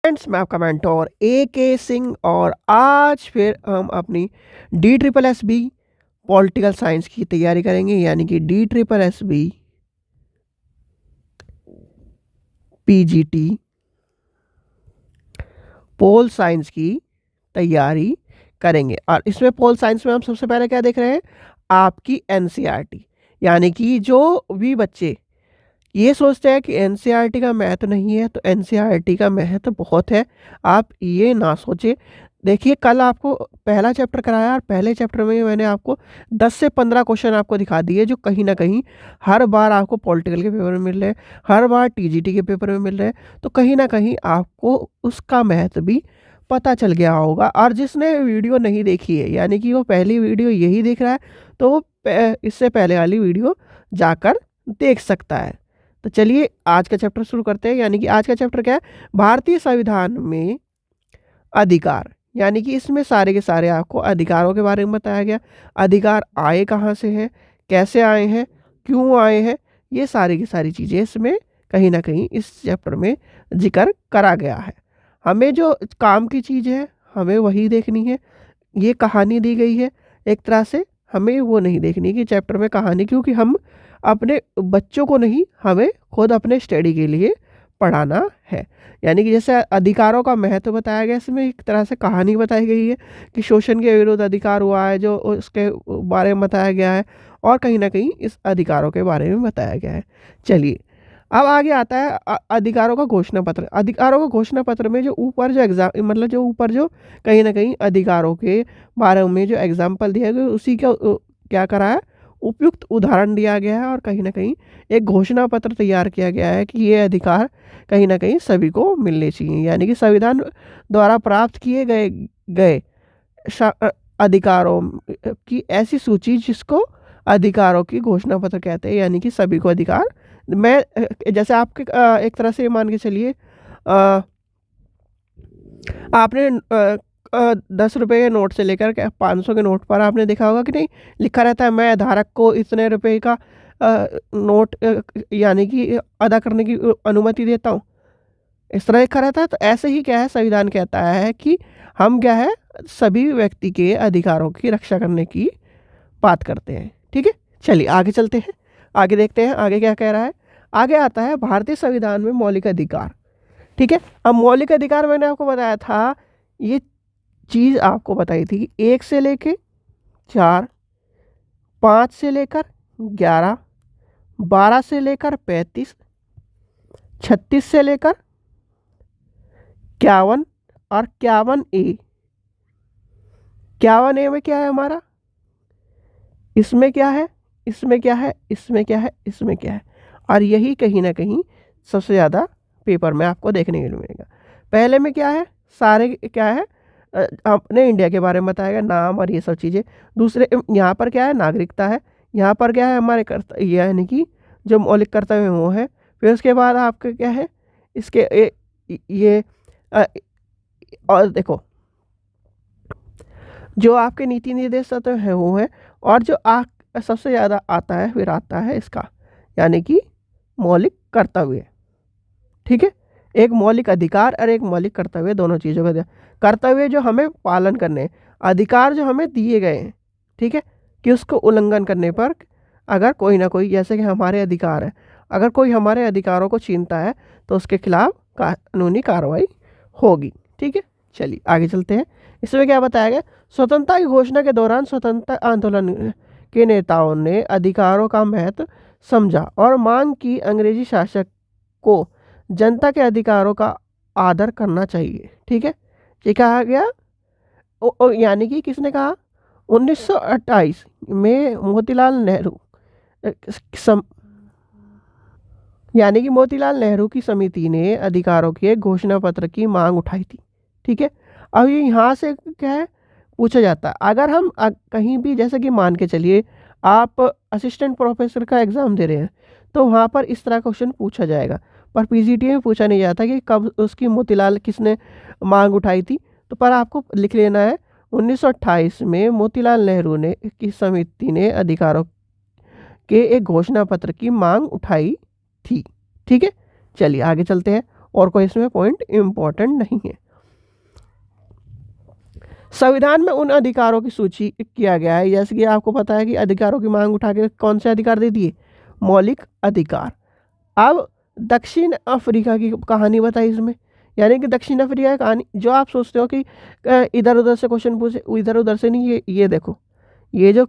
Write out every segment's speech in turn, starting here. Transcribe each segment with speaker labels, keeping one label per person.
Speaker 1: Friends, मैं आपका mentor AK Singh और आज फिर हम अपनी DSSB पॉलिटिकल साइंस की तैयारी करेंगे, यानी कि DSSB PGT पोल साइंस की तैयारी करेंगे। और इसमें पोल साइंस में हम सबसे पहले क्या देख रहे हैं, आपकी NCERT। यानी कि जो भी बच्चे ये सोचते हैं कि NCERT का महत्व नहीं है, तो NCERT का महत्व बहुत है, आप ये ना सोचे। देखिए, कल आपको पहला चैप्टर कराया और पहले चैप्टर में मैंने आपको 10 से 15 क्वेश्चन आपको दिखा दिए, जो कहीं ना कहीं हर बार आपको पॉलिटिकल के पेपर में मिल रहे हैं, हर बार TGT के पेपर में मिल रहे हैं। तो कहीं ना कहीं आपको उसका महत्व भी पता चल गया होगा। और जिसने वीडियो नहीं देखी है, यानी कि वो पहली वीडियो यही देख रहा है, तो वो इससे पहले वाली वीडियो जाकर देख सकता है। तो चलिए आज का चैप्टर शुरू करते हैं। यानी कि आज का चैप्टर क्या है, भारतीय संविधान में अधिकार। यानी कि इसमें सारे के सारे आपको अधिकारों के बारे में बताया गया। अधिकार आए कहाँ से हैं, कैसे आए हैं, क्यों आए हैं, ये सारी की सारी चीज़ें इसमें कहीं ना कहीं इस चैप्टर में जिक्र करा गया है। हमें जो काम की चीज़ है हमें वही देखनी है। ये कहानी दी गई है एक तरह से, हमें वो नहीं देखनी कि चैप्टर में कहानी, क्योंकि हम अपने बच्चों को नहीं, हमें खुद अपने स्टडी के लिए पढ़ाना है। यानी कि जैसे अधिकारों का महत्व बताया गया, इसमें एक तरह से कहानी बताई गई है कि शोषण के विरुद्ध अधिकार हुआ है, जो उसके बारे में बताया गया है, और कहीं ना कहीं इस अधिकारों के बारे में बताया गया है। चलिए अब आगे आता है अधिकारों का घोषणा पत्र। अधिकारों का घोषणा पत्र में जो ऊपर जो एग्जाम, मतलब जो ऊपर जो कहीं ना कहीं अधिकारों के बारे में जो एग्जाम्पल दिया गया, उसी का क्या करा है, उपयुक्त उदाहरण दिया गया है, और कहीं ना कहीं एक घोषणा पत्र तैयार किया गया है कि ये अधिकार कहीं ना कहीं सभी को मिलने चाहिए। यानी कि संविधान द्वारा प्राप्त किए गए गए अधिकारों की ऐसी सूची जिसको अधिकारों की घोषणा पत्र कहते हैं। यानी कि सभी को अधिकार, मैं जैसे आपके एक तरह से मान के चलिए, आपने 10 रुपए के नोट से लेकर 500 के नोट पर आपने देखा होगा कि नहीं, लिखा रहता है मैं धारक को इतने रुपए का नोट यानी कि अदा करने की अनुमति देता हूँ, इस तरह लिखा रहता है। तो ऐसे ही क्या है, संविधान कहता है कि हम क्या है, सभी व्यक्ति के अधिकारों की रक्षा करने की बात करते हैं। ठीक है, चलिए आगे चलते हैं, आगे देखते हैं आगे क्या कह रहा है। आगे आता है भारतीय संविधान में मौलिक अधिकार। ठीक है, अब मौलिक अधिकार मैंने आपको बताया था, ये चीज़ आपको बताई थी कि 1 से लेके 4, 5 से लेकर 11, 12 से लेकर 35, 36 से लेकर 51 और 51A। 51A में क्या है हमारा, इसमें क्या है, इसमें क्या है, इसमें क्या है, इसमें क्या है, और यही कहीं ना कहीं सबसे ज़्यादा पेपर में आपको देखने को मिलेगा। पहले में क्या है, सारे क्या है, अपने इंडिया के बारे में बताएगा, नाम और ये सब चीज़ें। दूसरे यहाँ पर क्या है, नागरिकता है। यहाँ पर क्या है, हमारे कर्तव्य, यानी कि जो मौलिक कर्तव्य वो है। फिर उसके बाद आपका क्या है, इसके ये और देखो, जो आपके नीति निर्देश तत्व है वो है, और जो सबसे ज़्यादा आता है, फिर आता है इसका, यानी कि मौलिक कर्तव्य। ठीक है, एक मौलिक अधिकार और एक मौलिक कर्तव्य, दोनों चीज़ों का कर्तव्य जो हमें पालन करने, अधिकार जो हमें दिए गए हैं, ठीक है, कि उसको उल्लंघन करने पर अगर कोई ना कोई, जैसे कि हमारे अधिकार है, अगर कोई हमारे अधिकारों को छीनता है तो उसके खिलाफ कानूनी कार्रवाई होगी। ठीक है, चलिए आगे चलते हैं। इसमें क्या बताया गया, स्वतंत्रता की घोषणा के दौरान स्वतंत्रता आंदोलन के नेताओं ने अधिकारों का महत्व समझा और मांग की अंग्रेजी शासक को जनता के अधिकारों का आदर करना चाहिए। ठीक है, ये कहा गया, यानी कि किसने कहा, 1928 में मोतीलाल नेहरू यानी कि मोतीलाल नेहरू की समिति ने अधिकारों के घोषणा पत्र की मांग उठाई थी। ठीक है, अब ये यहाँ से क्या है, पूछा जाता है, अगर हम कहीं भी, जैसे कि मान के चलिए आप असिस्टेंट प्रोफेसर का एग्ज़ाम दे रहे हैं, तो वहाँ पर इस तरह का क्वेश्चन पूछा जाएगा, पर PGT में पूछा नहीं जाता कि कब उसकी मोतीलाल किसने मांग उठाई थी। तो पर आपको लिख लेना है, 1928 में मोतीलाल नेहरू ने की समिति ने अधिकारों के एक घोषणा पत्र की मांग उठाई थी। ठीक है, चलिए आगे चलते हैं। और कोई इसमें पॉइंट इम्पोर्टेंट नहीं है। संविधान में उन अधिकारों की सूची किया गया है, जैसे कि आपको पता है कि अधिकारों की मांग उठा के कौन से अधिकार दे दिए, मौलिक अधिकार। अब दक्षिण अफ्रीका की कहानी बताई इसमें, यानी कि दक्षिण अफ्रीका की कहानी, जो आप सोचते हो कि इधर उधर से क्वेश्चन पूछे, इधर उधर से नहीं, ये देखो, ये जो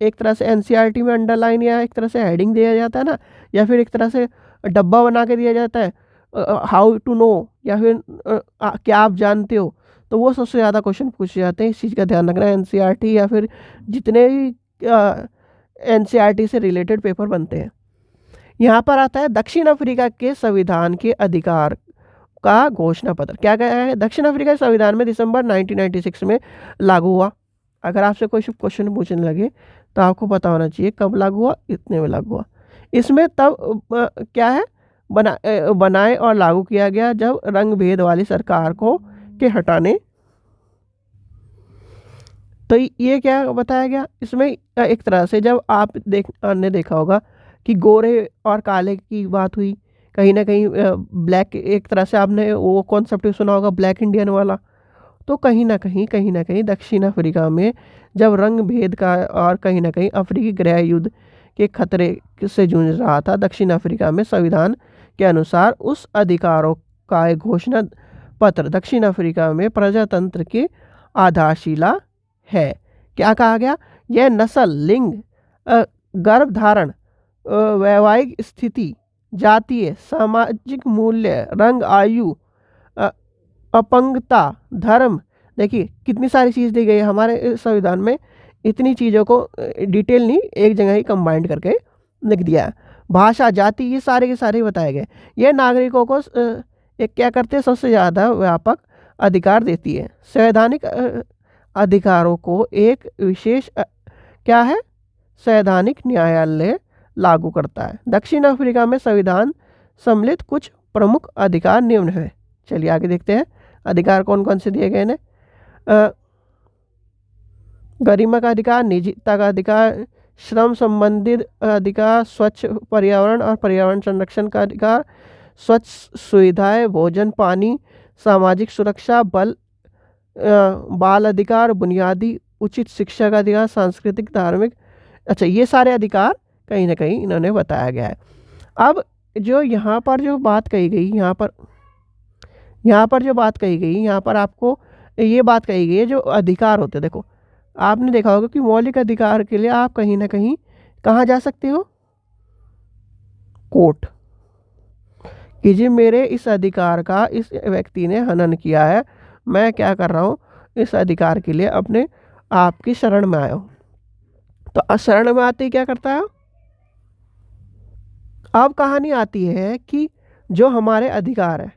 Speaker 1: एक तरह से एनसीईआरटी में अंडरलाइन या एक तरह से हेडिंग दिया जाता है ना, या फिर एक तरह से डब्बा बना के दिया जाता है, हाउ टू नो, या फिर क्या आप जानते हो, तो वो सबसे ज़्यादा क्वेश्चन पूछे जाते हैं। इस चीज़ का ध्यान रखना है। एनसीईआरटी या फिर जितने भी एनसीईआरटी से रिलेटेड पेपर बनते हैं। यहाँ पर आता है दक्षिण अफ्रीका के संविधान के अधिकार का घोषणा पत्र। क्या कहा है? दक्षिण अफ्रीका के संविधान में दिसंबर 1996 में लागू हुआ। अगर आपसे कोई क्वेश्चन पूछने लगे तो आपको पता होना चाहिए कब लागू हुआ, इतने में लागू हुआ। इसमें तब क्या है, बनाए और लागू किया गया जब रंग भेद वाली सरकार को के हटाने, तो ये क्या बताया गया इसमें, एक तरह से जब आपने देखा होगा कि गोरे और काले की बात हुई, कहीं ना कहीं ब्लैक, एक तरह से आपने वो कॉन्सेप्ट सुना होगा ब्लैक इंडियन वाला, तो कहीं ना कहीं दक्षिण अफ्रीका में जब रंग भेद का और कहीं ना कहीं अफ्रीकी गृह युद्ध के खतरे से जूझ रहा था, दक्षिण अफ्रीका में संविधान के अनुसार उस अधिकारों का एक घोषणा पत्र दक्षिण अफ्रीका में प्रजातंत्र की आधारशिला है। क्या कहा गया? यह नस्ल, लिंग, गर्भधारण, वैवाहिक स्थिति, जातीय सामाजिक मूल्य, रंग, आयु, अपंगता, धर्म, देखिए कितनी सारी चीज़ दी गई है हमारे संविधान में। इतनी चीज़ों को डिटेल नहीं, एक जगह ही कंबाइंड करके लिख दिया है। भाषा, जाति, ये सारे के सारे बताए गए। ये नागरिकों को एक क्या करते हैं, सबसे ज़्यादा व्यापक अधिकार देती है। संवैधानिक अधिकारों को एक विशेष क्या है, संवैधानिक न्यायालय लागू करता है। दक्षिण अफ्रीका में संविधान सम्मिलित कुछ प्रमुख अधिकार निम्न है। चलिए आगे देखते हैं अधिकार कौन कौन से दिए गए हैं। गरिमा का अधिकार, निजता का अधिकार, श्रम संबंधित अधिकार, स्वच्छ पर्यावरण और पर्यावरण संरक्षण का अधिकार, स्वच्छ सुविधाएं, भोजन, पानी, सामाजिक सुरक्षा, बाल अधिकार, बुनियादी उचित शिक्षा का अधिकार, सांस्कृतिक, धार्मिक, अच्छा ये सारे अधिकार कहीं ना कहीं इन्होंने बताया गया है। अब जो यहाँ पर जो बात कही गई, यहाँ पर जो बात कही गई, यहाँ पर आपको ये बात कही गई है जो अधिकार होते हैं। देखो आपने देखा होगा कि मौलिक अधिकार के लिए आप कहीं ना कहीं कहाँ जा सकते हो, कोर्ट, कि जी मेरे इस अधिकार का इस व्यक्ति ने हनन किया है, मैं क्या कर रहा हूँ, इस अधिकार के लिए अपने आपकी शरण में आया हूँ। तो शरण में आते ही क्या करता है, अब कहानी आती है कि जो हमारे अधिकार है,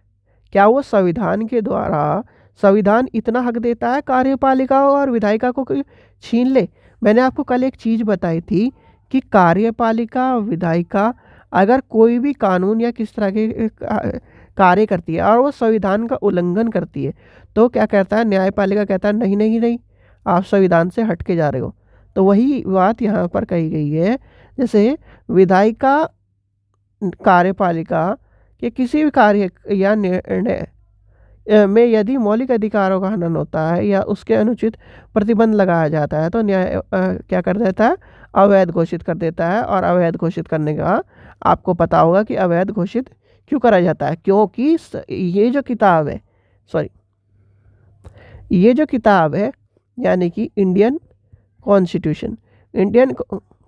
Speaker 1: क्या वो संविधान के द्वारा, संविधान इतना हक देता है कार्यपालिका और विधायिका को छीन ले। मैंने आपको कल एक चीज़ बताई थी कि कार्यपालिका, विधायिका अगर कोई भी कानून या किस तरह के कार्य करती है और वो संविधान का उल्लंघन करती है, तो क्या कहता है, न्यायपालिका कहता है नहीं नहीं नहीं, आप संविधान से हट के जा रहे हो। तो वही बात यहाँ पर कही गई है। जैसे विधायिका कार्यपालिका के किसी भी कार्य या निर्णय में यदि मौलिक अधिकारों का हनन होता है या उसके अनुचित प्रतिबंध लगाया जाता है, तो न्याय क्या कर देता है, अवैध घोषित कर देता है। और अवैध घोषित करने का आपको पता होगा कि अवैध घोषित क्यों करा जाता है, क्योंकि ये जो किताब है यानी कि इंडियन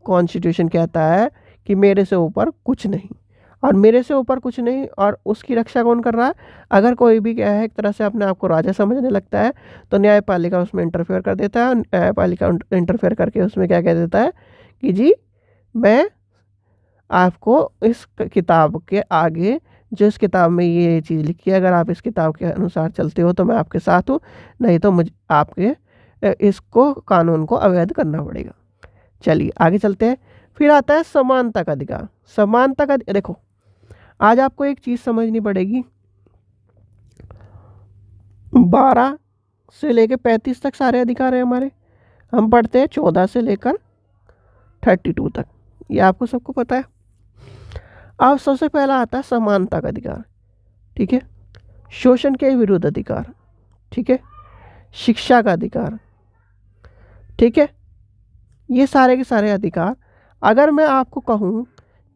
Speaker 1: कॉन्स्टिट्यूशन कहता है कि मेरे से ऊपर कुछ नहीं, और मेरे से ऊपर कुछ नहीं, और उसकी रक्षा कौन कर रहा है। अगर कोई भी क्या है एक तरह से अपने आप को राजा समझने लगता है तो न्यायपालिका उसमें इंटरफेयर कर देता है। न्यायपालिका इंटरफेयर करके उसमें क्या कह देता है कि जी मैं आपको इस किताब के आगे, जो इस किताब में ये चीज़ लिखी है, अगर आप इस किताब के अनुसार चलते हो तो मैं आपके साथ हूँ, नहीं तो मुझे आपके इसको कानून को अवैध करना पड़ेगा। चलिए आगे चलते हैं। फिर आता है समानता का अधिकार। समानता का, देखो आज आपको एक चीज़ समझनी पड़ेगी, 12 से लेकर 35 तक सारे अधिकार हैं हमारे, हम पढ़ते हैं 14 से लेकर 32 तक, ये आपको सबको पता है। अब सबसे पहला आता है समानता का अधिकार। ठीक है, शोषण के विरुद्ध अधिकार, ठीक है, शिक्षा का अधिकार, ठीक है, ये सारे के सारे अधिकार। अगर मैं आपको कहूँ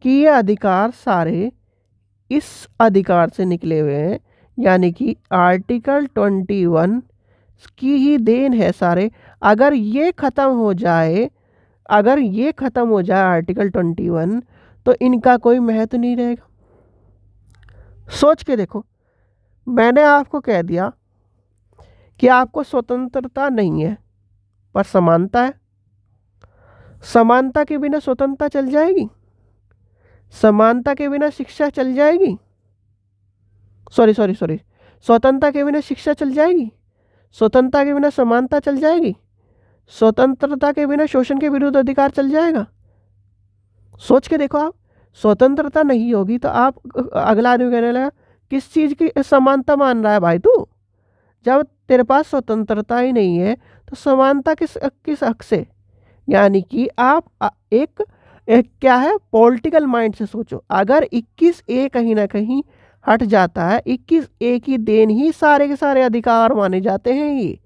Speaker 1: कि ये अधिकार सारे इस अधिकार से निकले हुए हैं, यानी कि आर्टिकल 21 की ही देन है सारे। अगर ये ख़त्म हो जाए, अगर ये ख़त्म हो जाए आर्टिकल 21, तो इनका कोई महत्व नहीं रहेगा। सोच के देखो, मैंने आपको कह दिया कि आपको स्वतंत्रता नहीं है पर समानता है। समानता के बिना स्वतंत्रता चल जाएगी? समानता के बिना शिक्षा चल जाएगी? सॉरी, स्वतंत्रता के बिना शिक्षा चल जाएगी? स्वतंत्रता के बिना समानता चल जाएगी? स्वतंत्रता के बिना शोषण के विरुद्ध अधिकार चल जाएगा? सोच के देखो आप, स्वतंत्रता नहीं होगी तो आप अगला आदमी कहने लगा किस चीज़ की समानता मान रहा है भाई तू? जब तेरे पास स्वतंत्रता ही नहीं है तो समानता किस किस हक से? यानी कि आप एक क्या है, पॉलिटिकल माइंड से सोचो। अगर 21A कहीं ना कहीं हट जाता है, 21A की देन ही सारे के सारे अधिकार माने जाते हैं ये,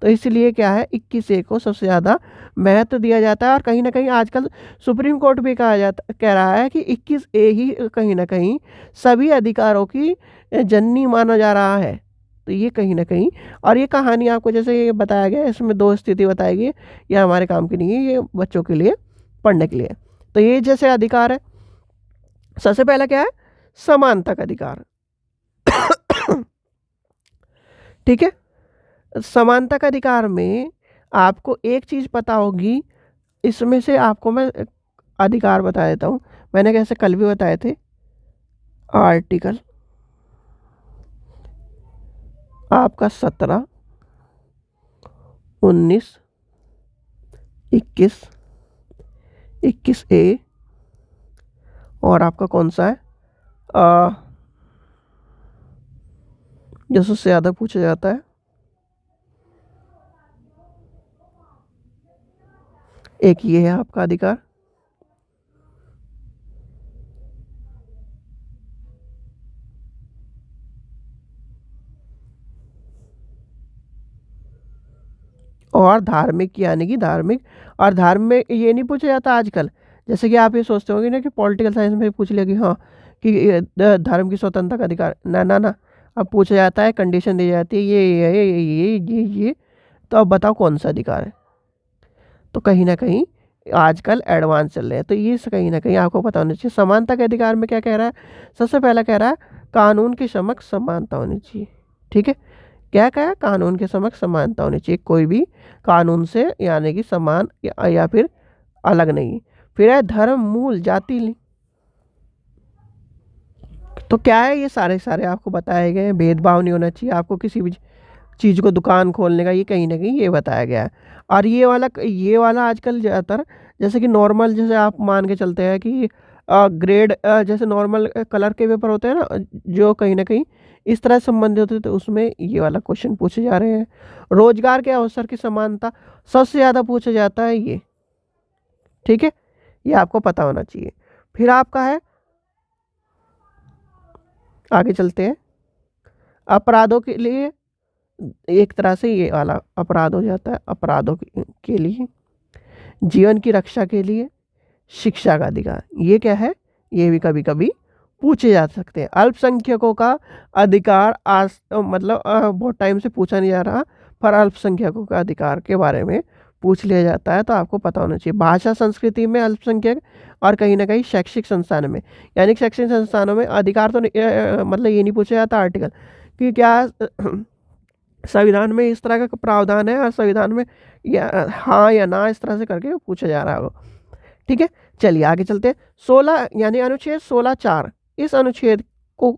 Speaker 1: तो इसलिए क्या है, 21A को सबसे ज़्यादा महत्व दिया जाता है। और कहीं ना कहीं आजकल सुप्रीम कोर्ट भी कह रहा है कि 21A ही कहीं ना कहीं सभी अधिकारों की जननी माना जा रहा है। तो ये कहीं ना कहीं, और ये कहानी आपको जैसे ये बताया गया, इसमें दो स्थिति बताई गई, ये हमारे काम की नहीं है, ये बच्चों के लिए पढ़ने के लिए। तो ये जैसे अधिकार है, सबसे पहला क्या है, समानता का अधिकार। ठीक है, समानता का अधिकार में आपको एक चीज़ पता होगी, इसमें से आपको मैं अधिकार बता देता हूँ, मैंने कैसे कल भी बताए थे। आर्टिकल आपका 17, 19, 21, 21A और आपका कौन सा है, जो सबसे ज़्यादा पूछा जाता है, एक ये है आपका अधिकार। और धार्मिक, यानी कि धार्मिक, और धार्मिक ये नहीं पूछा जाता आजकल, जैसे कि आप ये सोचते होंगे ना कि पॉलिटिकल साइंस में पूछ लिया कि हाँ कि धर्म की स्वतंत्रता का अधिकार, ना ना ना, अब पूछा जाता है, कंडीशन दी जाती है ये, तो अब बताओ कौन सा अधिकार है। तो कहीं ना कहीं आजकल एडवांस चल रहे हैं, तो ये कहीं ना कहीं आपको पता होना चाहिए। समानता के अधिकार में क्या कह रहा है, सबसे पहला कह रहा है कानून के समक्ष समानता होनी चाहिए। ठीक है, क्या कहा, कानून के समक्ष समानता होनी चाहिए, कोई भी कानून से यानी कि समान या फिर अलग नहीं। फिर है धर्म, मूल, जाति लिंग। तो क्या है, ये सारे सारे आपको बताए गए हैं। भेदभाव नहीं होना चाहिए आपको किसी भी चीज़ को, दुकान खोलने का, ये कहीं ना कहीं ये बताया गया है। और ये वाला आजकल ज़्यादातर जैसे कि नॉर्मल, जैसे आप मान के चलते हैं कि ग्रेड जैसे नॉर्मल कलर के पेपर होते हैं ना, जो कहीं ना कहीं इस तरह से संबंधित होते हैं, तो उसमें ये वाला क्वेश्चन पूछे जा रहे हैं। रोजगार के अवसर की समानता सबसे ज़्यादा पूछा जाता है ये। ठीक है, ये आपको पता होना चाहिए। फिर आपका है, आगे चलते हैं, अपराधों के लिए, एक तरह से ये वाला अपराध हो जाता है, अपराधों के लिए, जीवन की रक्षा के लिए, शिक्षा का अधिकार। ये क्या है, ये भी कभी कभी पूछे जा सकते हैं। अल्पसंख्यकों का अधिकार आज मतलब बहुत टाइम से पूछा नहीं जा रहा, पर अल्पसंख्यकों का अधिकार के बारे में पूछ लिया जाता है, तो आपको पता होना चाहिए। भाषा संस्कृति में अल्पसंख्यक, और कहीं ना कहीं शैक्षिक संस्थान में, यानी शैक्षिक संस्थानों में अधिकार तो मतलब ये नहीं पूछा जाता आर्टिकल कि क्या संविधान में इस तरह का प्रावधान है, और संविधान में या हाँ या ना इस तरह से करके पूछा जा रहा हो। ठीक है, चलिए आगे चलते हैं। 16 यानी अनुच्छेद 16(4), इस अनुच्छेद को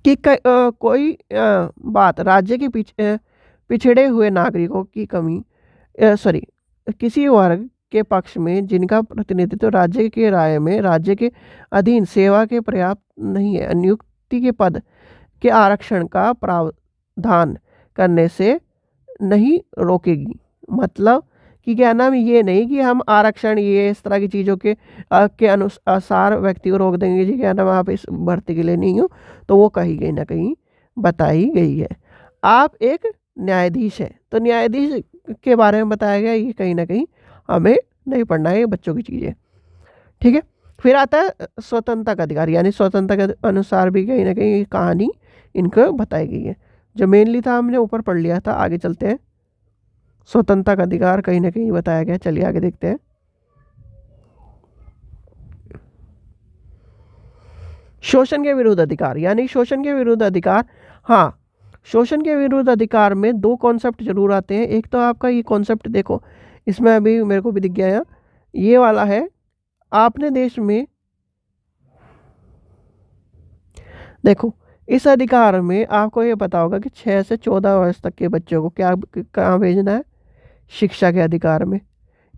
Speaker 1: कि कोई बात राज्य के पिछड़े हुए नागरिकों की कमी किसी वर्ग के पक्ष में जिनका प्रतिनिधित्व राज्य के राय में राज्य के अधीन सेवा के पर्याप्त नहीं है, नियुक्ति के पद के आरक्षण का प्रावधान करने से नहीं रोकेगी। मतलब कि क्या नाम ये नहीं कि हम आरक्षण ये इस तरह की चीज़ों के अनुसार व्यक्ति को रोक देंगे जी क्या नाम आप इस भर्ती के लिए नहीं हो, तो वो कहीं कहीं ना कहीं बताई गई है। आप एक न्यायाधीश है, तो न्यायाधीश के बारे में बताया गया, ये कहीं ना कहीं हमें नहीं पढ़ना है, ये बच्चों की चीज़ है। ठीक है, फिर आता है स्वतंत्रता का अधिकार, यानी स्वतंत्रता के अनुसार भी कहीं ना कहीं कहानी इनको बताई गई है। जो मेनली था हमने ऊपर पढ़ लिया था, आगे चलते हैं। स्वतंत्रता का अधिकार कहीं ना कहीं बताया गया, चलिए आगे देखते हैं। शोषण के विरुद्ध अधिकार, यानी शोषण के विरुद्ध अधिकार। हाँ, शोषण के विरुद्ध अधिकार में दो कॉन्सेप्ट जरूर आते हैं। एक तो आपका ये कॉन्सेप्ट देखो, इसमें अभी मेरे को भी दिख गया यहाँ, ये वाला है, आपने देश में देखो इस अधिकार में आपको ये पता होगा कि 6 से 14 वर्ष तक के बच्चों को क्या कहाँ भेजना है, शिक्षा के अधिकार में,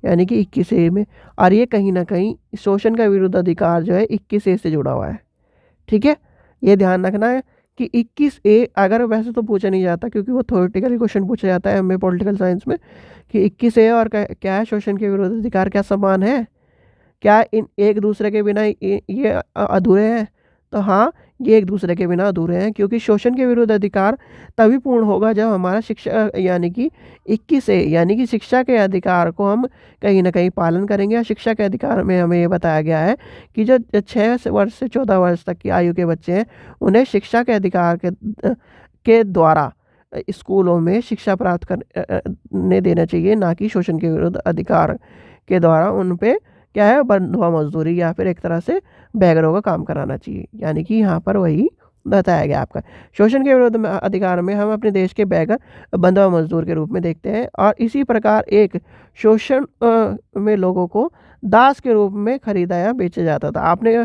Speaker 1: यानी कि 21A में। और ये कहीं ना कहीं शोषण का विरुद्ध अधिकार जो है 21A से जुड़ा हुआ है। ठीक है, ये ध्यान रखना है कि 21A अगर वैसे तो पूछा नहीं जाता, क्योंकि वो थ्योरेटिकली क्वेश्चन पूछा जाता है एमए पॉलिटिकल साइंस में, कि 21A और क्या है, शोषण के विरुद्ध अधिकार क्या समान है, क्या इन एक दूसरे के बिना ये अधूरे हैं? तो हाँ, ये एक दूसरे के बिना अधूरे हैं, क्योंकि शोषण के विरुद्ध अधिकार तभी पूर्ण होगा जब हमारा शिक्षा यानी कि 21A यानी कि शिक्षा के अधिकार को हम कहीं ना कहीं पालन करेंगे। और शिक्षा के अधिकार में हमें ये बताया गया है कि जो 6 वर्ष से 14 वर्ष तक की आयु के बच्चे हैं, उन्हें शिक्षा के अधिकार के द्वारा स्कूलों में शिक्षा प्राप्त करने देना चाहिए, ना कि शोषण के विरुद्ध अधिकार के द्वारा उन पे क्या है, बंधुआ मजदूरी या फिर एक तरह से बेगरों का काम कराना चाहिए। यानी कि यहाँ पर वही बताया गया आपका, शोषण के विरुद्ध अधिकार में हम अपने देश के बेगर बंधुआ मजदूर के रूप में देखते हैं। और इसी प्रकार एक शोषण में लोगों को दास के रूप में खरीदा या बेचा जाता था। आपने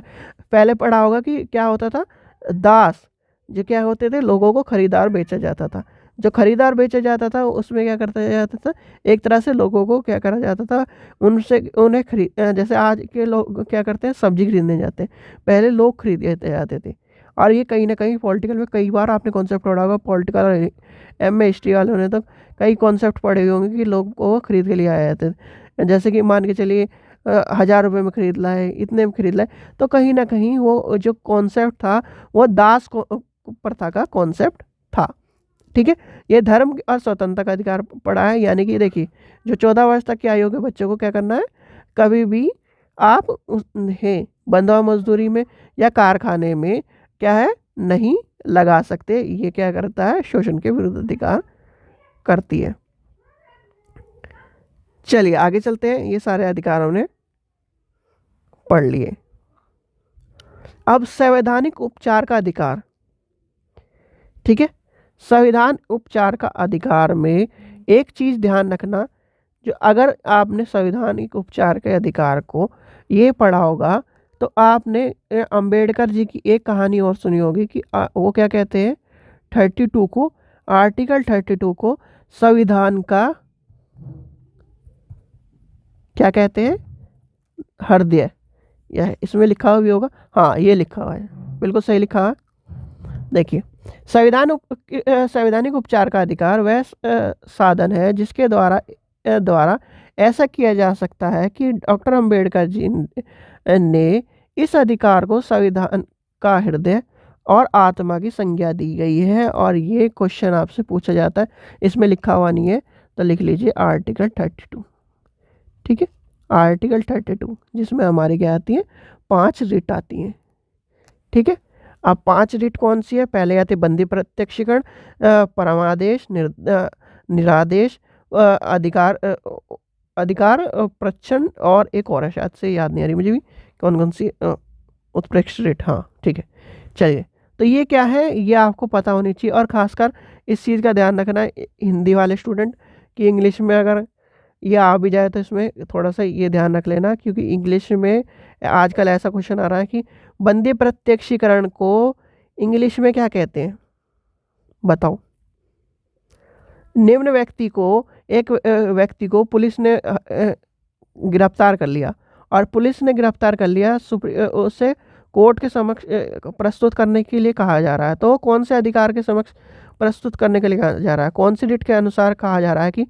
Speaker 1: पहले पढ़ा होगा कि क्या होता था, दास जो क्या होते थे, लोगों को खरीदार बेचा जाता था। जो खरीदार बेचा जाता था उसमें क्या करता जाता था, एक तरह से लोगों को क्या करा जाता था, उनसे उन्हें जैसे आज के लोग क्या करते हैं, सब्जी खरीदने जाते हैं, पहले लोग खरीदे जाते थे। और ये कहीं ना कहीं पॉलिटिकल में कई बार आपने कॉन्सेप्ट पढ़ा होगा, पॉलिटिकल एमए हिस्ट्री वालों ने तो कई कॉन्सेप्ट पढ़े हुए होंगे कि लोग को खरीद के लिए आए जाते थे। जैसे कि मान के चलिए 1000 रुपये में खरीद लाए, इतने में खरीद लाए, तो कहीं ना कहीं वो जो कॉन्सेप्ट था वो दास प्रथा का कॉन्सेप्ट था। ठीक है, ये धर्म और स्वतंत्रता का अधिकार पड़ा है, यानी कि देखिए जो 14 वर्ष तक की आयु के बच्चों को क्या करना है, कभी भी आप उन्हें बंधुआ मजदूरी में या कारखाने में क्या है नहीं लगा सकते। ये क्या करता है, शोषण के विरुद्ध अधिकार करती है। चलिए आगे चलते हैं, ये सारे अधिकार हमने पढ़ लिए। अब संवैधानिक उपचार का अधिकार। ठीक है, संविधान उपचार का अधिकार में एक चीज़ ध्यान रखना, जो अगर आपने संवैधानिक उपचार के अधिकार को ये पढ़ा होगा तो आपने अंबेडकर जी की एक कहानी और सुनी होगी कि वो क्या कहते हैं, 32 को, आर्टिकल 32 को संविधान का क्या कहते हैं, हृदय, यह इसमें लिखा हुआ भी होगा, हाँ ये लिखा हुआ है, बिल्कुल सही लिखा हुआ है। देखिए संवैधानिक उपचार का अधिकार वह साधन है जिसके द्वारा ऐसा किया जा सकता है कि डॉक्टर अंबेडकर जी ने इस अधिकार को संविधान का हृदय और आत्मा की संज्ञा दी गई है। और ये क्वेश्चन आपसे पूछा जाता है, इसमें लिखा हुआ नहीं है तो लिख लीजिए आर्टिकल 32। ठीक है, आर्टिकल 32 जिसमें हमारी क्या आती है, 5 रिट आती हैं। ठीक है, अब 5 रिट कौन सी है, पहले आते बंदी प्रत्यक्षीकरण, परमादेश, निरादेश, अधिकार प्रच्छन्न, और एक और है शायद से याद नहीं आ रही मुझे भी कौन कौन सी, उत्प्रेक्ष रिट। हाँ ठीक है, चलिए तो ये क्या है, ये आपको पता होनी चाहिए। और खासकर इस चीज़ का ध्यान रखना है हिंदी वाले स्टूडेंट कि इंग्लिश में अगर ये आ भी जाए तो इसमें थोड़ा सा ये ध्यान रख लेना, क्योंकि इंग्लिश में आजकल ऐसा क्वेश्चन आ रहा है कि बंदी प्रत्यक्षीकरण को इंग्लिश में क्या कहते हैं, बताओ। निम्न व्यक्ति को, एक व्यक्ति को पुलिस ने गिरफ्तार कर लिया, और पुलिस ने गिरफ्तार कर लिया, उसे कोर्ट के समक्ष प्रस्तुत करने के लिए कहा जा रहा है। तो कौन से अधिकार के समक्ष प्रस्तुत करने के लिए कहा जा रहा है, कौन सी रिट के अनुसार कहा जा रहा है कि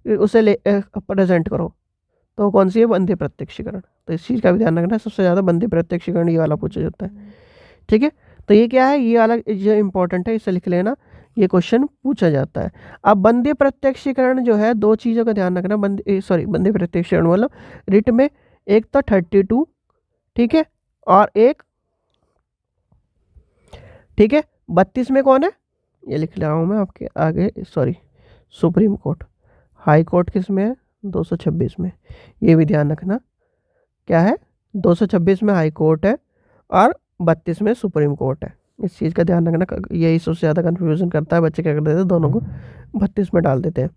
Speaker 1: उसे प्रेजेंट करो, तो कौन सी है? बंधे प्रत्यक्षीकरण। तो इस चीज़ का भी ध्यान रखना है, सबसे ज़्यादा बंधे प्रत्यक्षीकरण ये वाला पूछा जाता है। ठीक है, तो ये क्या है? ये वाला जो इंपॉर्टेंट है, इसे लिख लेना, ये क्वेश्चन पूछा जाता है। अब बंधे प्रत्यक्षीकरण जो है, दो चीज़ों का ध्यान रखना। बंधे प्रत्यक्षीकरण मतलब रिट में एक तो 32, ठीक है, और एक, ठीक है, 32 में कौन है? ये लिख रहा हूँ मैं आपके आगे, सुप्रीम कोर्ट। हाई कोर्ट किस में है? 226 में। ये भी ध्यान रखना, क्या है? 226 में हाई कोर्ट है और 32 में सुप्रीम कोर्ट है। इस चीज़ का ध्यान रखना, यही सबसे ज़्यादा कन्फ्यूजन करता है। बच्चे क्या कर देते हैं, दोनों को 32 में डाल देते हैं।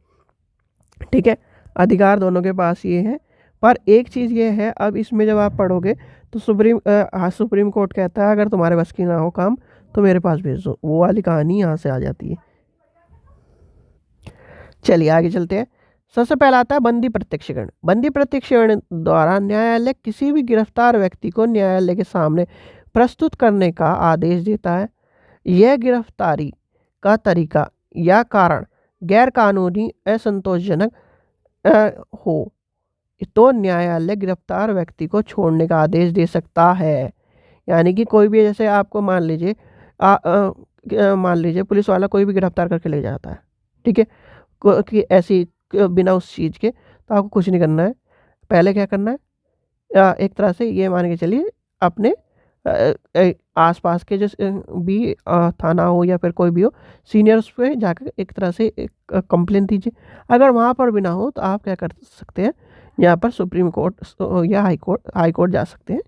Speaker 1: ठीक है, अधिकार दोनों के पास ये है, पर एक चीज़ ये है, अब इसमें जब आप पढ़ोगे तो सुप्रीम कोर्ट कहता है अगर तुम्हारे बस की ना हो काम तो मेरे पास भेज दो। वो वाली कहानी यहाँ से आ जाती है। चलिए आगे चलते हैं। सबसे पहला आता है बंदी प्रत्यक्षीकरण। बंदी प्रत्यक्षीकरण द्वारा न्यायालय किसी भी गिरफ्तार व्यक्ति को न्यायालय के सामने प्रस्तुत करने का आदेश देता है। यह गिरफ्तारी का तरीका या कारण गैर कानूनी असंतोषजनक हो तो न्यायालय गिरफ्तार व्यक्ति को छोड़ने का आदेश दे सकता है। यानी कि कोई भी, जैसे आपको मान लीजिए पुलिस वाला कोई भी गिरफ्तार करके ले जाता है, ठीक है, कि ऐसी बिना उस चीज़ के, तो आपको कुछ नहीं करना है। पहले क्या करना है, एक तरह से ये मान के चलिए अपने आसपास के जो भी थाना हो या फिर कोई भी हो, सीनियर्स पे जाकर एक तरह से एक कंप्लेंट दीजिए। अगर वहाँ पर भी ना हो तो आप क्या कर सकते हैं, यहाँ पर सुप्रीम कोर्ट या हाई कोर्ट जा सकते हैं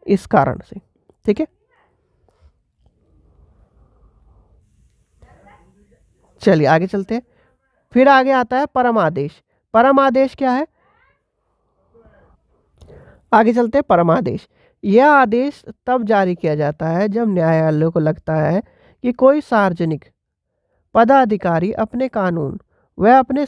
Speaker 1: इस कारण से। ठीक है, चलिए आगे चलते हैं। फिर आगे आता है परम आदेश। परम आदेश क्या है? आगे चलते हैं। परम आदेश, यह आदेश तब जारी किया जाता है जब न्यायालय को लगता है कि कोई सार्वजनिक पदाधिकारी अपने कानून व अपने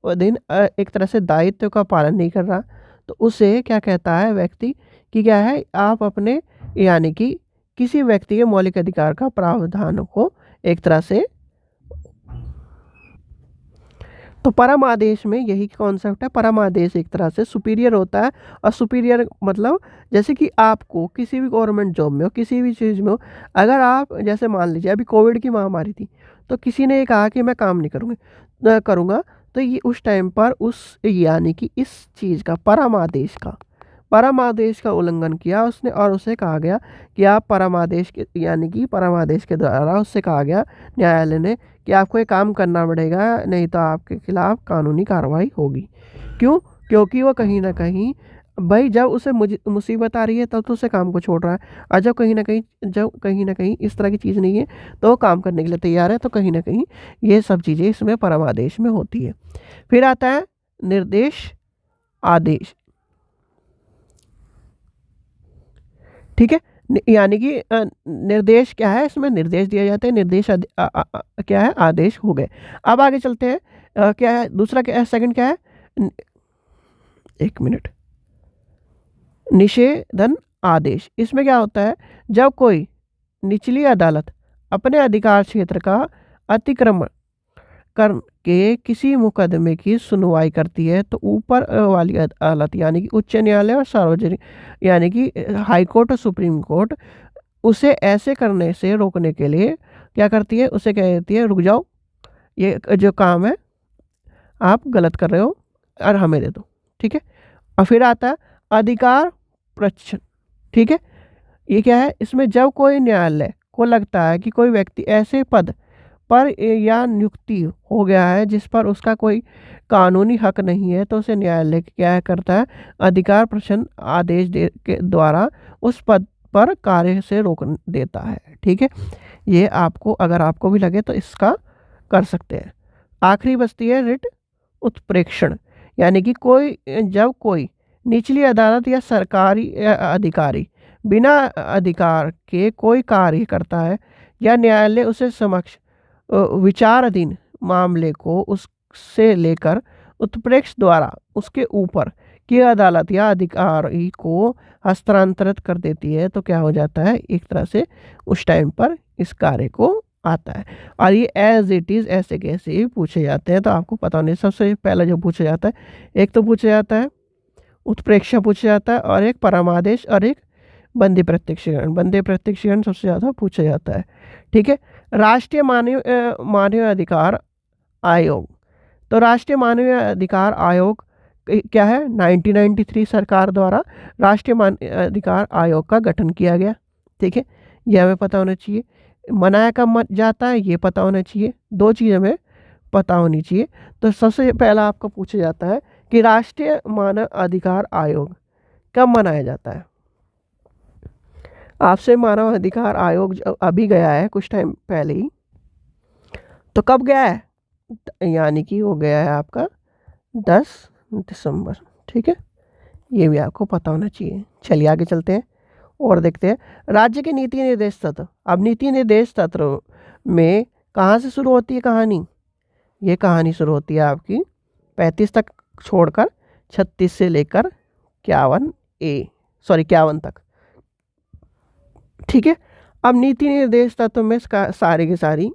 Speaker 1: अधीन एक तरह से दायित्व का पालन नहीं कर रहा, तो उसे क्या कहता है व्यक्ति कि क्या है, आप अपने, यानी कि किसी व्यक्ति के मौलिक अधिकार का प्रावधान को एक तरह से, तो परम आदेश में यही कॉन्सेप्ट है। परम आदेश एक तरह से सुपीरियर होता है, और सुपीरियर मतलब जैसे कि आपको किसी भी गवर्नमेंट जॉब में हो, किसी भी चीज़ में हो, अगर आप, जैसे मान लीजिए अभी कोविड की महामारी थी, तो किसी ने ये कहा कि मैं काम नहीं करूँगा, तो ये उस टाइम पर यानी कि इस चीज़ का परम आदेश का उल्लंघन किया उसने, और उसे कहा गया कि आप परम आदेश के, यानी कि परम आदेश के द्वारा उससे कहा गया न्यायालय ने कि आपको ये काम करना पड़ेगा, नहीं तो आपके खिलाफ कानूनी कार्रवाई होगी। क्यों? क्योंकि वो कहीं ना कहीं, भाई जब उसे मुसीबत आ रही है तब तो उसे काम को छोड़ रहा है, और जब कहीं ना कहीं इस तरह की चीज़ नहीं है तो वो काम करने के लिए तैयार है, तो कहीं ना कहीं ये सब चीज़ें इसमें परम आदेश में होती है। फिर आता है निर्देश आदेश। ठीक है, यानी कि निर्देश क्या है, इसमें निर्देश दिए जाते हैं, निर्देश क्या है, आदेश हो गए। अब आगे चलते हैं, क्या है दूसरा, क्या है सेकंड, क्या है, एक मिनट, निषेधन आदेश। इसमें क्या होता है, जब कोई निचली अदालत अपने अधिकार क्षेत्र का अतिक्रमण करके किसी मुकदमे की सुनवाई करती है, तो ऊपर वाली अदालत यानी कि उच्च न्यायालय और सार्वजनिक यानी कि हाई कोर्ट और सुप्रीम कोर्ट उसे ऐसे करने से रोकने के लिए क्या करती है, उसे कहती है रुक जाओ, ये जो काम है आप गलत कर रहे हो और हमें दे दो। ठीक है, और फिर आता है अधिकार प्रश्न। ठीक है, ये क्या है, इसमें जब कोई न्यायालय को लगता है कि कोई व्यक्ति ऐसे पद पर या नियुक्ति हो गया है जिस पर उसका कोई कानूनी हक नहीं है, तो उसे न्यायालय क्या करता है, अधिकार प्रश्न आदेश के द्वारा उस पद पर कार्य से रोक देता है। ठीक है, ये आपको, अगर आपको भी लगे तो इसका कर सकते हैं। आखिरी बचती है रिट उत्प्रेक्षण, यानी कि जब कोई निचली अदालत या सरकारी अधिकारी बिना अधिकार के कोई कार्य करता है या न्यायालय उसे समक्ष विचाराधीन मामले को उससे लेकर उत्प्रेक्ष द्वारा उसके ऊपर की अदालत या अधिकारी को हस्तांतरित कर देती है, तो क्या हो जाता है, एक तरह से उस टाइम पर इस कार्य को आता है। और ये एज इट इज़ ऐसे कैसे ही पूछे जाते हैं, तो आपको पता होना चाहिए। सबसे पहला जो पूछा जाता है, एक तो पूछा जाता है उत्प्रेक्षा पूछा जाता है, और एक परमादेश, और एक बंदी प्रत्यक्षीकरण। बंदी प्रत्यक्षीकरण सबसे ज़्यादा पूछा जाता है। ठीक है। राष्ट्रीय मानव अधिकार आयोग। तो राष्ट्रीय मानवीय अधिकार आयोग क्या है? 1993 सरकार द्वारा राष्ट्रीय मानव अधिकार आयोग का गठन किया गया। ठीक है, यह हमें पता होना चाहिए। मनाया कब जाता है, ये पता होना चाहिए। दो चीज़ हमें पता होनी चाहिए। तो सबसे पहला आपको पूछा जाता है कि राष्ट्रीय मानव अधिकार आयोग कब मनाया जाता है। आपसे मानव अधिकार आयोग अभी गया है कुछ टाइम पहले ही, तो कब गया है? यानी कि वो गया है आपका 10 दिसंबर। ठीक है, ये भी आपको पता होना चाहिए। चलिए आगे चलते हैं और देखते हैं राज्य के नीति निर्देश तत्व। अब नीति निर्देश तत्व में कहाँ से शुरू होती है कहानी? ये कहानी शुरू होती है आपकी 35 तक छोड़कर 36 से लेकर 51 तक। ठीक है। अब नीति निर्देश तत्व में सारी की सारी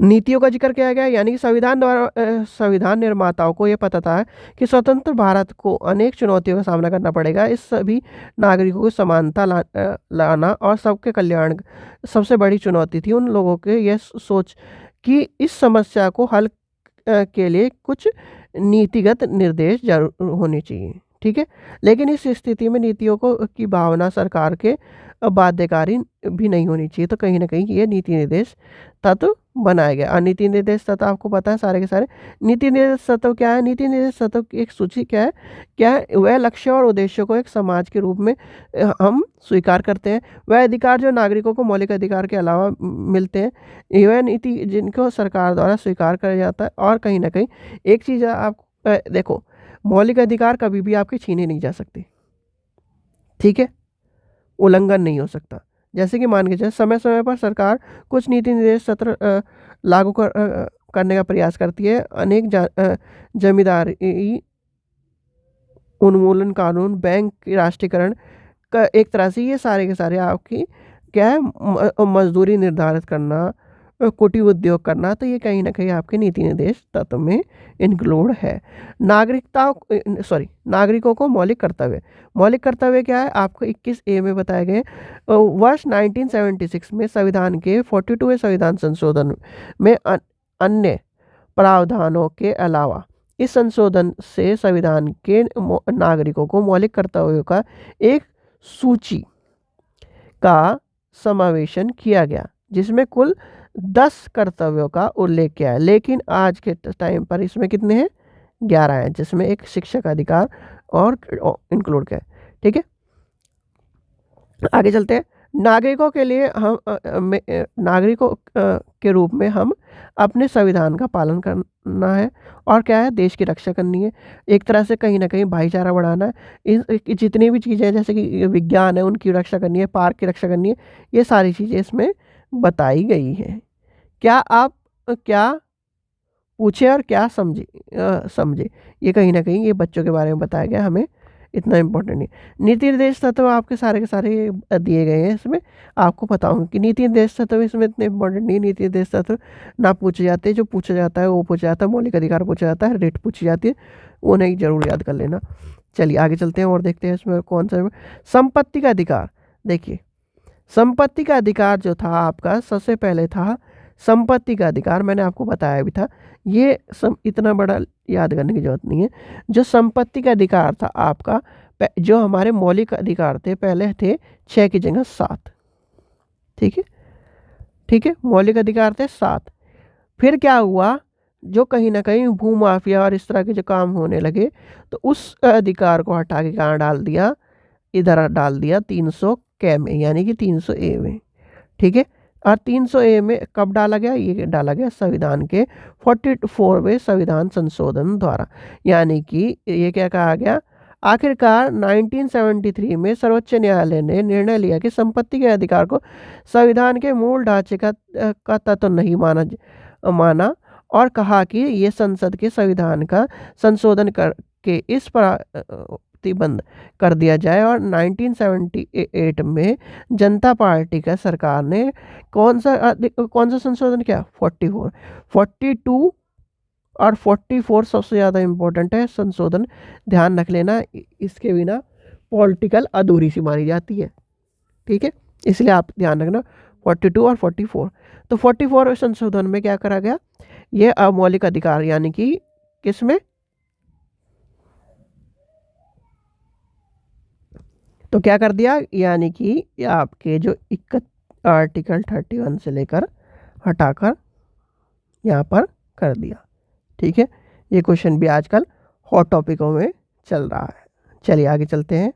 Speaker 1: नीतियों का जिक्र किया गया, यानी कि संविधान निर्माताओं को यह पता था कि स्वतंत्र भारत को अनेक चुनौतियों का सामना करना पड़ेगा। इस सभी नागरिकों को समानता लाना और सबके कल्याण सबसे बड़ी चुनौती थी। उन लोगों के यह सोच कि इस समस्या को हल के लिए कुछ नीतिगत निर्देश जरूर होने चाहिए। ठीक है, लेकिन इस स्थिति में नीतियों की भावना सरकार के बाध्यकारी भी नहीं होनी चाहिए। तो कहीं ना कहीं ये नीति निर्देश तत्व बनाया गया। और नीति निर्देश तत्व आपको पता है सारे के सारे। नीति निर्देश तत्व क्या है? नीति निर्देश तत्व की एक सूची क्या है? वह लक्ष्य और उद्देश्यों को एक समाज के रूप में हम स्वीकार करते हैं। वह अधिकार जो नागरिकों को मौलिक अधिकार के अलावा मिलते हैं, वह नीति जिनको सरकार द्वारा स्वीकार किया जाता है। और कहीं ना कहीं एक चीज़ आप देखो, मौलिक अधिकार कभी भी आपके छीने नहीं जा सकते। ठीक है, उल्लंघन नहीं हो सकता। जैसे कि मान के चलिए समय समय पर सरकार कुछ नीति निर्देश सत्र लागू करने का प्रयास करती है। अनेक जमींदारी उन्मूलन कानून, बैंक की राष्ट्रीयकरण का एक तरह से ये सारे के सारे आपकी क्या है, मजदूरी निर्धारित करना, कुटीर उद्योग करना, तो ये कहीं ना कहीं आपके नीति निर्देश तत्व में इंक्लूड है। नागरिकों को मौलिक कर्तव्य क्या है? आपको 21A में बताए गए। वर्ष 1976 में संविधान के 42वें संविधान संशोधन में अन्य प्रावधानों के अलावा इस संशोधन से संविधान के नागरिकों को मौलिक कर्तव्यों का एक सूची का समावेशन किया गया, जिसमें कुल 10 कर्तव्यों का उल्लेख किया है। लेकिन आज के टाइम पर इसमें कितने हैं? 11 हैं, जिसमें एक शिक्षक अधिकार और इंक्लूड किया है। ठीक है, आगे चलते हैं। नागरिकों के लिए नागरिकों के रूप में हम अपने संविधान का पालन करना है, और क्या है, देश की रक्षा करनी है। एक तरह से कहीं ना कहीं भाईचारा बढ़ाना है। जितनी भी चीज़ें जैसे कि विज्ञान है उनकी रक्षा करनी है, पार्क की रक्षा करनी है, ये सारी चीज़ें इसमें बताई गई हैं। क्या आप क्या पूछे और क्या समझे, ये कहीं ना कहीं ये बच्चों के बारे में बताया गया, हमें इतना इम्पोर्टेंट नहीं। नीति निर्देश तत्व आपके सारे के सारे दिए गए हैं। इसमें आपको पता होगा कि नीति निर्देश तत्व इसमें इतने इम्पोर्टेंट नहीं। नीति निर्देश तत्व ना पूछे जाते, जो पूछा जाता है वो पूछा जाता है। मौलिक अधिकार पूछा जाता है, रेट पूछी जाती है, वो नहीं जरूर याद कर लेना। चलिए आगे चलते हैं और देखते हैं इसमें कौन सा। संपत्ति का अधिकार। देखिए, संपत्ति का अधिकार जो था आपका, सबसे पहले था संपत्ति का अधिकार। मैंने आपको बताया भी था, ये इतना बड़ा याद करने की जरूरत नहीं है। जो संपत्ति का अधिकार था आपका, जो हमारे मौलिक अधिकार थे, पहले थे 6 की जगह 7। ठीक है, मौलिक अधिकार थे 7। फिर क्या हुआ, जो कहीं ना कहीं भूमाफिया और इस तरह के जो काम होने लगे, तो उस अधिकार को हटा के कहाँ डाल दिया? इधर डाल दिया 300K में, यानी कि 300A में। ठीक है, और 300A में कब डाला गया? ये डाला गया संविधान के 44वें संविधान संशोधन द्वारा। यानी कि ये क्या कहा गया? आखिरकार 1973 में सर्वोच्च न्यायालय ने निर्णय लिया कि संपत्ति के अधिकार को संविधान के मूल ढांचे का तत्व नहीं माना, और कहा कि ये संसद के संविधान का संशोधन करके इस प्रतिबंध कर दिया जाए। और 1978 में जनता पार्टी का सरकार ने कौन सा संशोधन किया? 44, 42 और 44 सबसे ज़्यादा इम्पोर्टेंट है संशोधन, ध्यान रख लेना, इसके बिना पॉलिटिकल अधूरी सी मानी जाती है, ठीक है, इसलिए आप ध्यान रखना 42 और 44। तो 44 संशोधन में क्या करा गया? ये अमौलिक अधिकार, यानी कि किसमें? तो क्या कर दिया, यानी कि आपके जो आर्टिकल 31 से लेकर हटाकर यहाँ पर कर दिया, ठीक है। ये क्वेश्चन भी आजकल हॉट टॉपिकों में चल रहा है। चलिए आगे चलते हैं।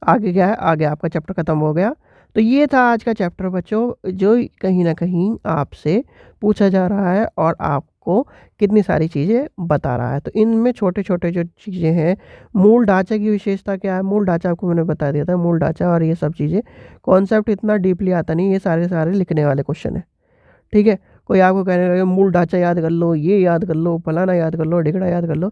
Speaker 1: आगे क्या है? आगे आपका चैप्टर ख़त्म हो गया। तो ये था आज का चैप्टर बच्चों, जो कहीं ना कहीं आपसे पूछा जा रहा है और आपको कितनी सारी चीज़ें बता रहा है। तो इनमें छोटे छोटे जो चीज़ें हैं, मूल ढांचे की विशेषता क्या है? मूल ढांचा आपको मैंने बता दिया था, मूल ढांचा और ये सब चीज़ें, कॉन्सेप्ट इतना डीपली आता नहीं, ये सारे लिखने वाले क्वेश्चन है, ठीक है। कोई आपको कहने लगे मूल ढांचा याद कर लो, ये याद कर लो, फलाना याद कर लो, ढिगड़ा याद कर लो,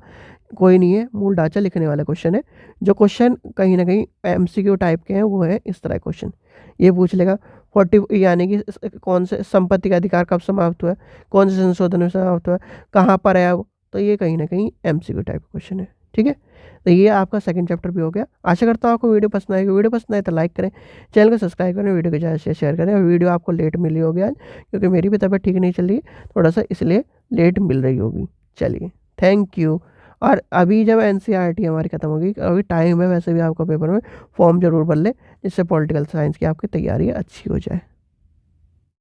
Speaker 1: कोई नहीं है। मूल ढांचा लिखने वाला क्वेश्चन है। जो क्वेश्चन कहीं ना कहीं एमसीक्यू टाइप के हैं वो है इस तरह क्वेश्चन। ये पूछ लेगा 40, यानी कि कौन से संपत्ति का अधिकार कब समाप्त हुआ है, कौन से संशोधन में समाप्त हुआ है, कहाँ पर है वो, तो ये कहीं ना कहीं एमसीक्यू टाइप क्वेश्चन है, ठीक है। तो ये आपका सेकंड चैप्टर भी हो गया। आशा करता हूँ आपको वीडियो पसंद आएगी। वीडियो पसंद आए तो लाइक करें, चैनल को सब्सक्राइब करें, वीडियो को ज़्यादा से शेयर करें। और वीडियो आपको लेट मिली होगी आज, क्योंकि मेरी भी तबीयत ठीक नहीं चल रही थोड़ा सा, इसलिए लेट मिल रही होगी। चलिए, थैंक यू। और अभी जब एनसीईआरटी हमारी खत्म होगी, अभी टाइम है वैसे भी आपका पेपर में, फॉर्म जरूर भर ले, जिससे पॉलिटिकल साइंस की आपकी तैयारी अच्छी हो जाए।